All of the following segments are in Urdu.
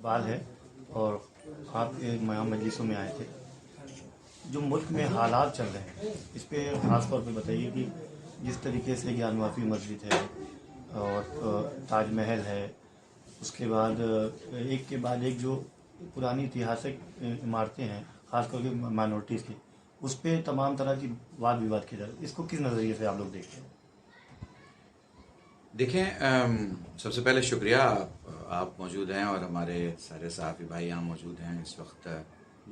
سوال ہے اور آپ یہاں مجلسوں میں آئے تھے، جو ملک میں حالات چل رہے ہیں اس پہ خاص طور پہ بتائیے کہ جس طریقے سے گیان وافی مسجد ہے اور تاج محل ہے، اس کے بعد ایک کے بعد ایک جو پرانی اتہاسک عمارتیں ہیں خاص طور کے مائنورٹیز کی، اس پہ تمام طرح کی واد وواد کیا جا رہا ہے، اس کو کس نظریے سے آپ لوگ دیکھتے ہیں؟ دیکھیں، سب سے پہلے شکریہ آپ موجود ہیں اور ہمارے سارے صحافی بھائی یہاں موجود ہیں اس وقت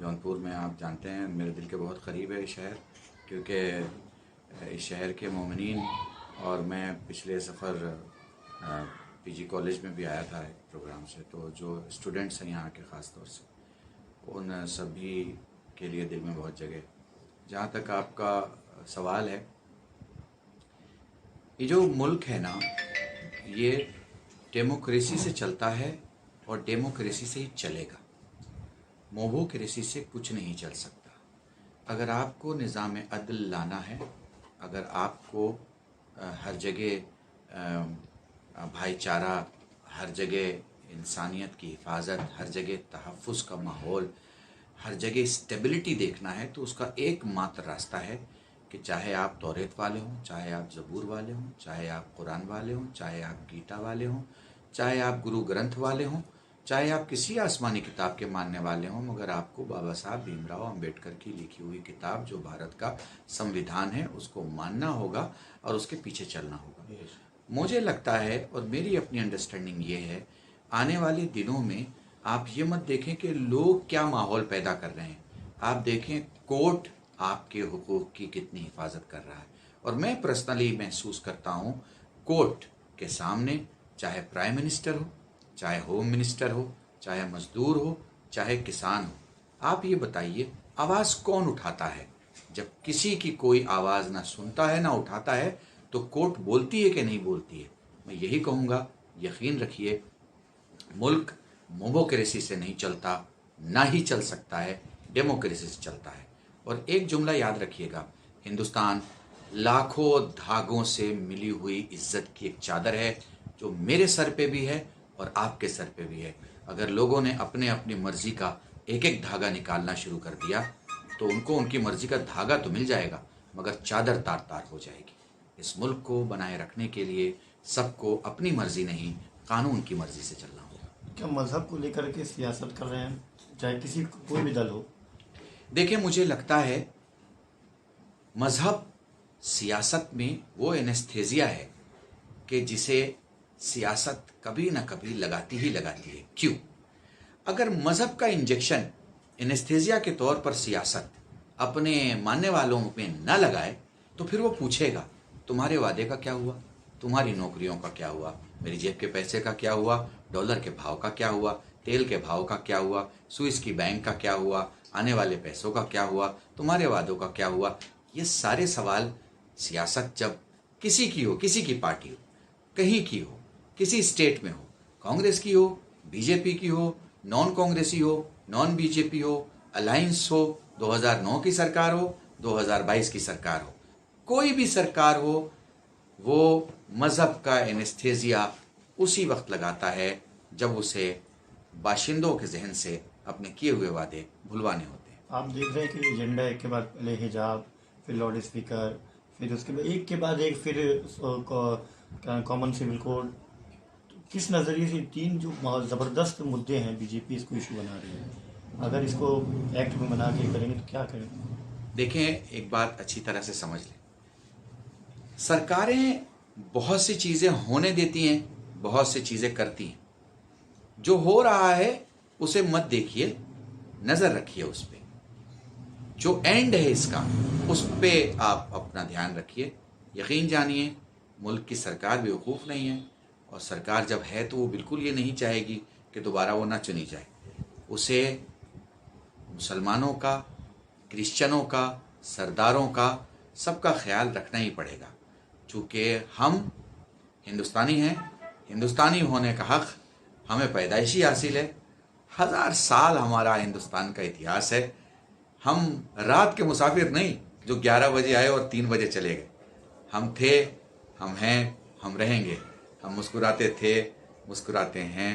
جونپور میں. آپ جانتے ہیں میرے دل کے بہت قریب ہے یہ شہر، کیونکہ اس شہر کے مومنین اور میں پچھلے سفر پی جی کالج میں بھی آیا تھا ایک پروگرام سے، تو جو اسٹوڈنٹس ہیں یہاں کے خاص طور سے ان سبھی کے لیے دل میں بہت جگہ. جہاں تک آپ کا سوال ہے، یہ جو ملک ہے نا، یہ ڈیموکریسی سے چلتا ہے اور ڈیموکریسی سے ہی چلے گا. موبوکریسی سے کچھ نہیں چل سکتا. اگر آپ کو نظام عدل لانا ہے، اگر آپ کو ہر جگہ بھائی چارہ، ہر جگہ انسانیت کی حفاظت، ہر جگہ تحفظ کا ماحول، ہر جگہ اسٹیبلٹی دیکھنا ہے، تو اس کا ایک ماتر راستہ ہے کہ چاہے آپ توریت والے ہوں، چاہے آپ زبور والے ہوں، چاہے آپ قرآن والے ہوں، چاہے آپ گیتا والے ہوں، چاہے آپ گرو گرنتھ والے ہوں، چاہے آپ کسی آسمانی کتاب کے ماننے والے ہوں، مگر آپ کو بابا صاحب بھیم راؤ امبیڈکر کی لکھی ہوئی کتاب جو بھارت کا سمویدھان ہے اس کو ماننا ہوگا اور اس کے پیچھے چلنا ہوگا. مجھے لگتا ہے اور میری اپنی انڈرسٹینڈنگ یہ ہے، آنے والے دنوں میں آپ یہ مت دیکھیں کہ لوگ کیا ماحول پیدا کر رہے ہیں، آپ دیکھیں کورٹ آپ کے حقوق کی کتنی حفاظت کر رہا ہے. اور میں پرسنلی محسوس کرتا ہوں کورٹ کے سامنے چاہے پرائم منسٹر ہو، چاہے ہوم منسٹر ہو، چاہے مزدور ہو، چاہے کسان ہو، آپ یہ بتائیے آواز کون اٹھاتا ہے؟ جب کسی کی کوئی آواز نہ سنتا ہے نہ اٹھاتا ہے تو کورٹ بولتی ہے کہ نہیں بولتی ہے؟ میں یہی کہوں گا، یقین رکھیے ملک موبوکریسی سے نہیں چلتا، نہ ہی چل سکتا ہے، ڈیموکریسی سے چلتا ہے. اور ایک جملہ یاد رکھیے گا، ہندوستان لاکھوں دھاگوں سے ملی ہوئی عزت کی ایک چادر ہے جو میرے سر پہ بھی ہے اور آپ کے سر پہ بھی ہے. اگر لوگوں نے اپنی مرضی کا ایک ایک دھاگا نکالنا شروع کر دیا تو ان کو ان کی مرضی کا دھاگا تو مل جائے گا مگر چادر تار تار ہو جائے گی. اس ملک کو بنائے رکھنے کے لیے سب کو اپنی مرضی نہیں، قانون کی مرضی سے چلنا ہوگا. کیا مذہب کو لے کر کے سیاست کر رہے ہیں چاہے کسی کوئی بھی دل ہو؟ دیکھیں، مجھے لگتا ہے مذہب سیاست میں وہ اینستھیزیا ہے کہ جسے سیاست کبھی نہ کبھی لگاتی ہی لگاتی ہے. کیوں؟ اگر مذہب کا انجیکشن اینستھیزیا کے طور پر سیاست اپنے ماننے والوں میں نہ لگائے تو پھر وہ پوچھے گا تمہارے وعدے کا کیا ہوا، تمہاری نوکریوں کا کیا ہوا، میری جیب کے پیسے کا کیا ہوا، ڈالر کے بھاؤ کا کیا ہوا، تیل کے بھاؤ کا کیا ہوا، سوئس کی بینک کا کیا ہوا، آنے والے پیسوں کا کیا ہوا، تمہارے وعدوں کا کیا ہوا. یہ سارے سوال سیاست جب کسی کی ہو، کسی کی پارٹی ہو، کہیں کی ہو، کسی اسٹیٹ میں ہو، کانگریس کی ہو، بی جے پی کی ہو، نان کانگریسی ہو، نان بی جے پی ہو، الائنس ہو، 2009 کی سرکار ہو، 2022 کی سرکار ہو، کوئی بھی سرکار ہو، وہ مذہب کا اینستھیزیا اسی وقت لگاتا ہے جب اسے باشندوں کے ذہن سے اپنے کیے ہوئے وعدے بھلوانے ہوتے ہیں. آپ دیکھ رہے ہیں کہ ایجنڈا ایک کے بعد پہلے حجاب، پھر لاؤڈ اسپیکر، پھر اس کے بعد ایک کے بعد ایک پھر کامن سول کوڈ. کس نظریے سے تین جو زبردست مدعے ہیں بی جے پی اس کو ایشو بنا رہی ہے؟ اگر اس کو ایکٹ میں بنا کے کریں گے تو کیا کریں گے؟ دیکھیں، ایک بات اچھی طرح سے سمجھ لیں، سرکاریں بہت سی چیزیں ہونے دیتی ہیں، بہت سی چیزیں کرتی ہیں. جو ہو رہا ہے اسے مت دیکھیے، نظر رکھیے اس پہ. جو اینڈ ہے اس کا، اس پہ آپ اپنا دھیان رکھیے. یقین جانیے ملک کی سرکار بے وقوف نہیں ہے، اور سرکار جب ہے تو وہ بالکل یہ نہیں چاہے گی کہ دوبارہ وہ نہ چنی جائے. اسے مسلمانوں کا، کرسچنوں کا، سرداروں کا، سب کا خیال رکھنا ہی پڑے گا. چونکہ ہم ہندوستانی ہیں، ہندوستانی ہونے کا حق ہمیں پیدائشی حاصل ہے. 1000 سال ہمارا ہندوستان کا اتہاس ہے. ہم رات کے مسافر نہیں جو 11 بجے آئے اور 3 بجے چلے گئے. ہم تھے، ہم ہیں، ہم رہیں گے. ہم مسکراتے تھے، مسکراتے ہیں